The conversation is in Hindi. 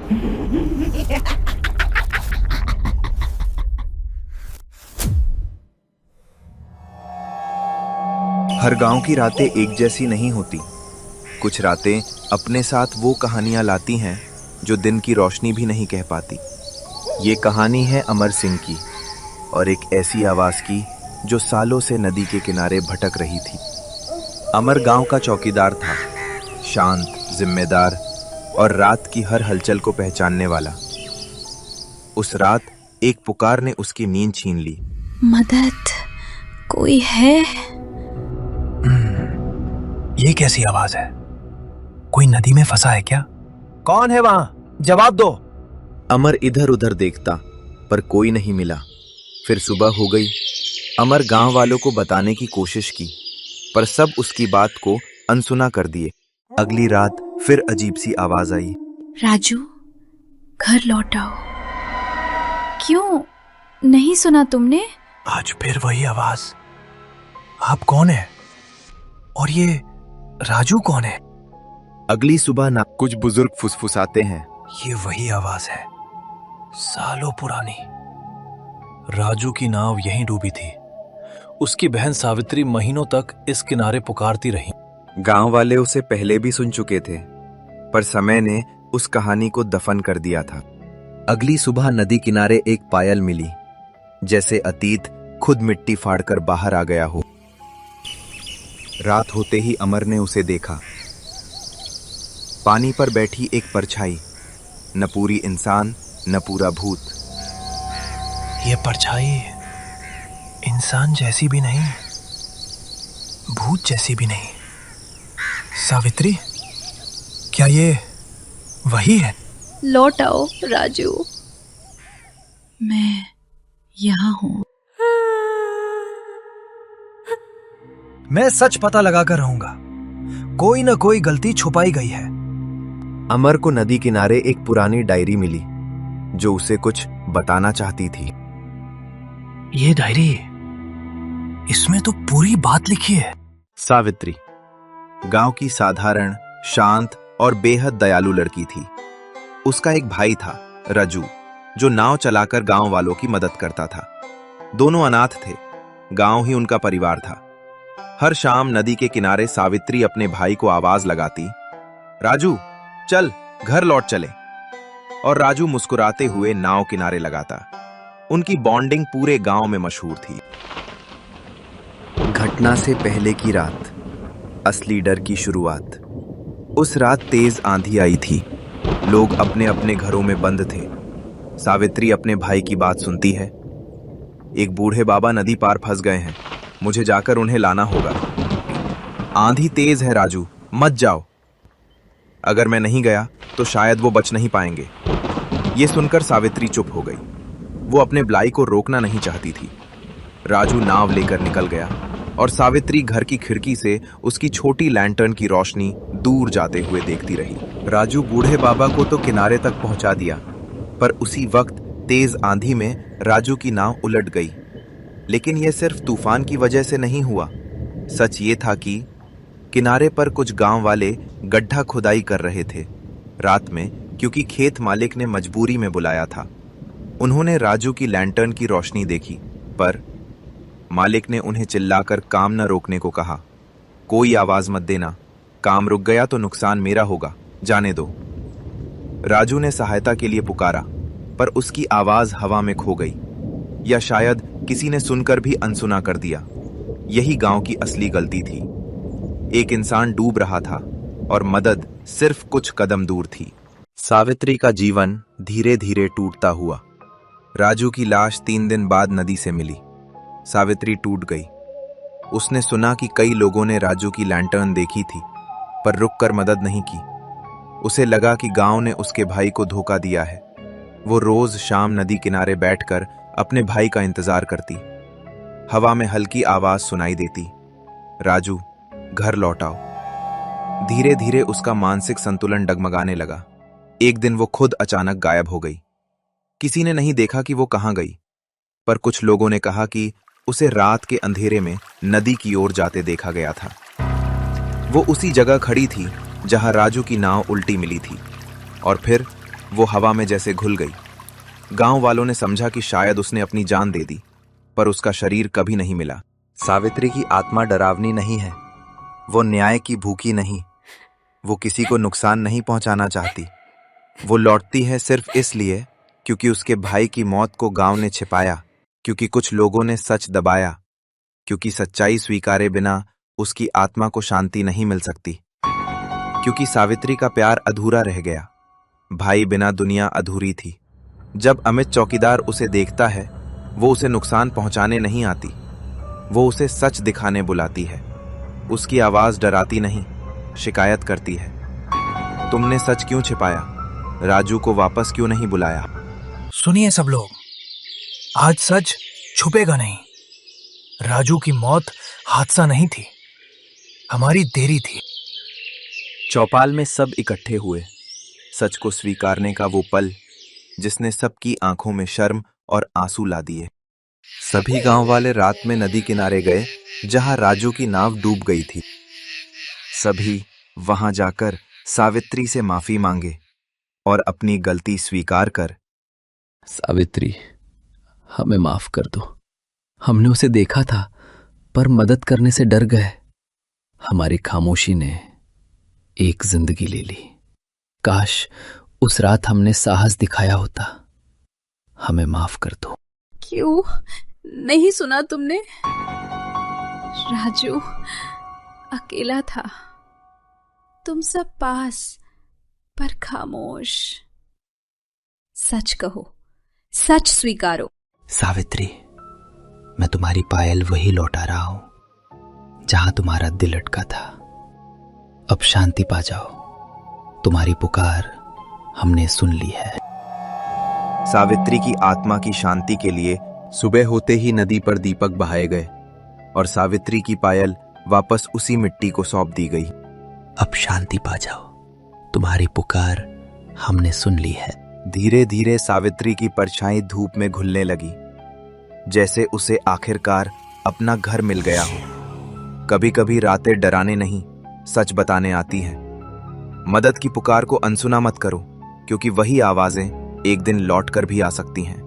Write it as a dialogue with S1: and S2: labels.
S1: हर गांव की रातें एक जैसी नहीं होती। कुछ रातें अपने साथ वो कहानियां लाती हैं जो दिन की रोशनी भी नहीं कह पाती। ये कहानी है अमर सिंह की, और एक ऐसी आवाज की जो सालों से नदी के किनारे भटक रही थी। अमर गांव का चौकीदार था, शांत, जिम्मेदार और रात की हर हलचल को पहचानने वाला। उस रात एक पुकार ने उसकी नींद छीन ली।
S2: मदद, कोई है?
S3: ये कैसी आवाज है? कोई नदी में फंसा है क्या? कौन है वहां? जवाब दो।
S1: अमर इधर उधर देखता, पर कोई नहीं मिला। फिर सुबह हो गई। अमर गांव वालों को बताने की कोशिश की, पर सब उसकी बात को अनसुना कर दिए। अगली रात फिर अजीब सी आवाज आई।
S2: राजू, घर लौट आओ। क्यों? नहीं सुना तुमने?
S3: आज फिर वही आवाज। आप कौन है? और ये राजू कौन है?
S1: अगली सुबह ना कुछ बुजुर्ग फुसफुसाते हैं।
S3: ये वही आवाज है, सालों पुरानी। राजू की नाव यहीं डूबी थी। उसकी बहन सावित्री महीनों तक इस किनारे पुकारती रही।
S1: गांव वाले उसे पहले भी सुन चुके थे, पर समय ने उस कहानी को दफन कर दिया था। अगली सुबह नदी किनारे एक पायल मिली, जैसे अतीत खुद मिट्टी फाड़कर बाहर आ गया हो। रात होते ही अमर ने उसे देखा। पानी पर बैठी एक परछाई, न पूरी इंसान न पूरा भूत।
S3: ये परछाई इंसान जैसी भी नहीं, भूत जैसी भी नहीं। सावित्री, क्या ये वही है?
S2: लौट आओ राजू, मैं यहाँ हूँ।
S3: मैं सच पता लगाकर रहूंगा। कोई ना कोई गलती छुपाई गई है।
S1: अमर को नदी किनारे एक पुरानी डायरी मिली, जो उसे कुछ बताना चाहती थी।
S3: ये डायरी, इसमें तो पूरी बात लिखी है।
S1: सावित्री गांव की साधारण, शांत और बेहद दयालु लड़की थी। उसका एक भाई था, रजू, जो नाव चलाकर गांव वालों की मदद करता था। दोनों अनाथ थे। गांव ही उनका परिवार था। हर शाम नदी के किनारे सावित्री अपने भाई को आवाज लगाती, राजू चल घर लौट चले। और राजू मुस्कुराते हुए नाव किनारे लगाता। उनकी बॉन्डिंग पूरे गांव में मशहूर थी। घटना से पहले की रात, असली डर की शुरुआत। उस रात तेज आंधी आई थी। लोग अपने अपने घरों में बंद थे। सावित्री अपने भाई की बात सुनती है। एक बूढ़े बाबा नदी पार फंस गए हैं, मुझे जाकर उन्हें लाना होगा। आंधी तेज है राजू, मत जाओ। अगर मैं नहीं गया तो शायद वो बच नहीं पाएंगे। ये सुनकर सावित्री चुप हो गई। वो अपने ब्लाई को रोकना नहीं चाहती थी। राजू नाव लेकर निकल गया और सावित्री घर की खिड़की से उसकी छोटी लैंटर्न की रोशनी दूर जाते हुए देखती रही। राजू बूढ़े बाबा को तो किनारे तक पहुंचा दिया, पर उसी वक्त तेज आंधी में राजू की नाव उलट गई। लेकिन यह सिर्फ तूफान की वजह से नहीं हुआ। सच ये था कि किनारे पर कुछ गांव वाले गड्ढा खुदाई कर रहे थे रात में, क्योंकि खेत मालिक ने मजबूरी में बुलाया था। उन्होंने राजू की लैंटर्न की रोशनी देखी, पर मालिक ने उन्हें चिल्लाकर काम न रोकने को कहा। कोई आवाज मत देना, काम रुक गया तो नुकसान मेरा होगा, जाने दो। राजू ने सहायता के लिए पुकारा, पर उसकी आवाज हवा में खो गई, या शायद किसी ने सुनकर भी अनसुना कर दिया। यही गांव की असली गलती थी। एक इंसान डूब रहा था और मदद सिर्फ कुछ कदम दूर थी। सावित्री का जीवन धीरे धीरे टूटता हुआ। राजू की लाश 3 दिन बाद नदी से मिली। सावित्री टूट गई। उसने सुना कि कई लोगों ने राजू की लैंटर्न देखी थी, पर रुककर मदद नहीं की। उसे लगा कि गांव ने उसके भाई को धोखा दिया है। वो रोज शाम नदी किनारे बैठकर अपने भाई का इंतजार करती। हवा में हल्की आवाज सुनाई देती, राजू घर लौट आओ। धीरे धीरे उसका मानसिक संतुलन डगमगाने लगा। एक दिन वो खुद अचानक गायब हो गई। किसी ने नहीं देखा कि वो कहां गई, पर कुछ लोगों ने कहा कि उसे रात के अंधेरे में नदी की ओर जाते देखा गया था। वो उसी जगह खड़ी थी जहां राजू की नाव उल्टी मिली थी। और फिर वो हवा में जैसे घुल गई। गांव वालों ने समझा कि शायद उसने अपनी जान दे दी, पर उसका शरीर कभी नहीं मिला। सावित्री की आत्मा डरावनी नहीं है, वो न्याय की भूखी नहीं, वो किसी को नुकसान नहीं पहुंचाना चाहती। वो लौटती है सिर्फ इसलिए क्योंकि उसके भाई की मौत को गांव ने छिपाया, क्योंकि कुछ लोगों ने सच दबाया, क्योंकि सच्चाई स्वीकारे बिना उसकी आत्मा को शांति नहीं मिल सकती, क्योंकि सावित्री का प्यार अधूरा रह गया। भाई बिना दुनिया अधूरी थी। जब अमित चौकीदार उसे देखता है, वो उसे नुकसान पहुंचाने नहीं आती, वो उसे सच दिखाने बुलाती है। उसकी आवाज डराती नहीं, शिकायत करती है। तुमने सच क्यों छिपाया? राजू को वापस क्यों नहीं बुलाया?
S3: सुनिए सब लोग, आज सच छुपेगा नहीं। राजू की मौत हादसा नहीं थी, हमारी देरी थी।
S1: चौपाल में सब इकट्ठे हुए। सच को स्वीकारने का वो पल जिसने सबकी आंखों में शर्म और आंसू ला दिए। सभी गांव वाले रात में नदी किनारे गए जहां राजू की नाव डूब गई थी। सभी वहां जाकर सावित्री से माफी मांगे और अपनी गलती स्वीकार कर,
S4: सावित्री, हमें माफ कर दो। हमने उसे देखा था पर मदद करने से डर गए। हमारी खामोशी ने एक जिंदगी ले ली। काश उस रात हमने साहस दिखाया होता। हमें माफ कर दो।
S2: क्यों नहीं सुना तुमने? राजू अकेला था, तुम सब पास, पर खामोश। सच कहो, सच स्वीकारो।
S4: सावित्री, मैं तुम्हारी पायल वही लौटा रहा हूं जहां तुम्हारा दिल अटका था। अब शांति पा जाओ। तुम्हारी पुकार हमने सुन ली है।
S1: सावित्री की आत्मा की शांति के लिए सुबह होते ही नदी पर दीपक बहाए गए और सावित्री की पायल वापस उसी मिट्टी को सौंप दी गई।
S4: अब शांति पा जाओ, तुम्हारी पुकार हमने सुन ली है।
S1: धीरे धीरे सावित्री की परछाई धूप में घुलने लगी, जैसे उसे आखिरकार अपना घर मिल गया हो। कभी कभी रातें डराने नहीं, सच बताने आती हैं। मदद की पुकार को अनसुना मत करो, क्योंकि वही आवाजें एक दिन लौट कर भी आ सकती हैं।